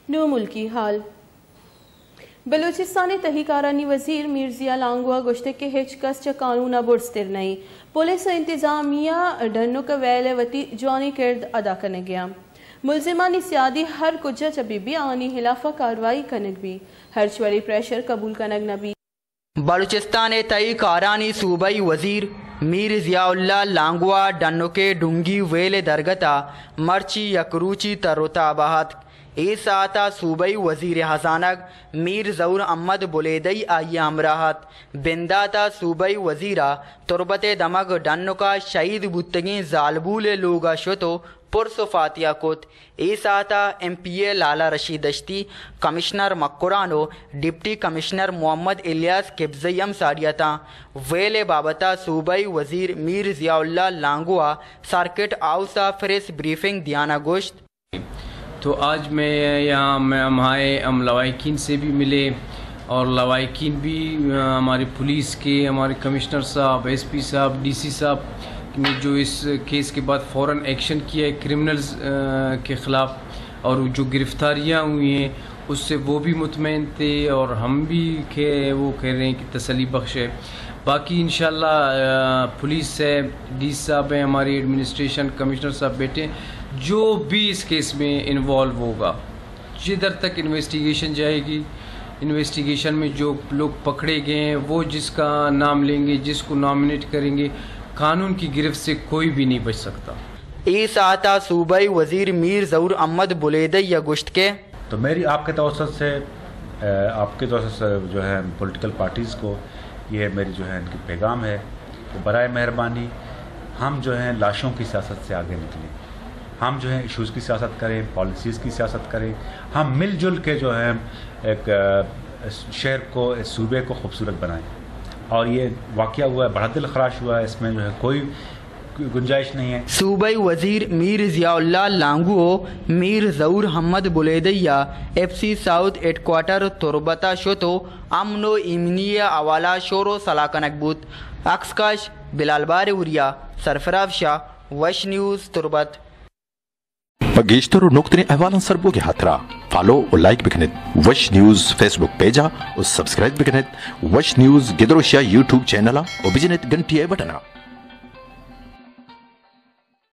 نو ملکی حال بلوچستانی تحقیقارانی وزیر میر ضیاء لانگوا گوشتے کہ ہچ کس چا قانون برستر نہیں پولیس و انتظامیہ ڈنو کا ویلے وتی جوانی کرد ادا کرنے گیا ملزمانی سیادی ہر کجا چبی بھی آنی خلافہ کاروائی کنگ بھی ہر چوری پریشر قبول کنگ نبی بلوچستان تحقیقارانی صوبائی وزیر میر ضیاء اللہ لانگوا ڈنو کے ڈنگی ویل درگتا مرچی یکروچی تروتا بہت اس آتا صوبائی وزیر خزانہ میر ظہور احمد بلیدئی آئی امراحت بنداتا صوبائی وزیرہ تربت دمگ ڈنو کا شہید بتگیں زالبول لوگا شتو پرسو فاتحہ کت اس آتا ایم پی اے لالا رشید اشتی کمشنر مکرانو ڈپٹی کمشنر محمد الیاس کبزیم ساڑیتا ویلے بابتا صوبائی وزیر میر ضیاء اللہ لانگوا سرکٹ ہاؤسا پریس بریفنگ دیانا گوشت تو آج میں یہاں ہم لوائقین سے بھی ملے اور لوائقین بھی ہمارے پولیس کے ہمارے کمشنر صاحب ایس پی صاحب ڈی سی صاحب نے جو اس کیس کے بعد فوراً ایکشن کیا ہے کرمنلز کے خلاف اور جو گرفتاریاں ہوئی ہیں اس سے وہ بھی مطمئن تھے اور ہم بھی وہ کہہ رہے ہیں کہ تسلی بخش ہے. باقی انشاءاللہ پولیس ہے ڈی صاحب ہیں ہماری ایڈمنسٹریشن کمشنر صاحب بیٹے جو بھی اس کیس میں انوالو ہوگا جدھر تک انویسٹیگیشن جائے گی انویسٹیگیشن میں جو لوگ پکڑے گئے ہیں وہ جس کا نام لیں گے جس کو نامنیٹ کریں گے قانون کی گرفت سے کوئی بھی نہیں بچ سکتا. اس آتا صوبائی وزیر میر ظہور احمد بلیدئی گشت کے تو میری آپ کے توسط سے جو ہے پولیٹیکل پارٹیز کو یہ میری جو ہے ان کی پیغام ہے کہ برائے مہربانی ہم جو ہیں لاشوں کی سیاست سے آگے نکلیں ہم جو ہیں ایشوز کی سیاست کریں پالیسیز کی سیاست کریں ہم مل جل کے جو ہے ایک شہر کو اس صوبے کو خوبصورت بنائیں اور یہ واقعہ ہوا ہے بڑا دل خراش ہوا ہے اس میں جو ہے کوئی گنجائش نہیں ہے. صوبائی وزیر میر ضیاء اللہ Langove Mir Zahoor Ahmed Buledi FC south head ہیڈ کوارٹر تربتا شتو امن و ایمنی اوالا شور و سلاکنک بوت اکسکاش بلال بار اوریا سرفراز شاہ وش نیوز تربت گیشتر و نقطۂ احوالن سربوگی ہاترا فالو و لائک بکنت وش نیوز فیس بک پیجا و سبسکرائب بکنت وش نیوز گدروشیا یوٹیوب چینلا و بجنت گھنٹی بٹنا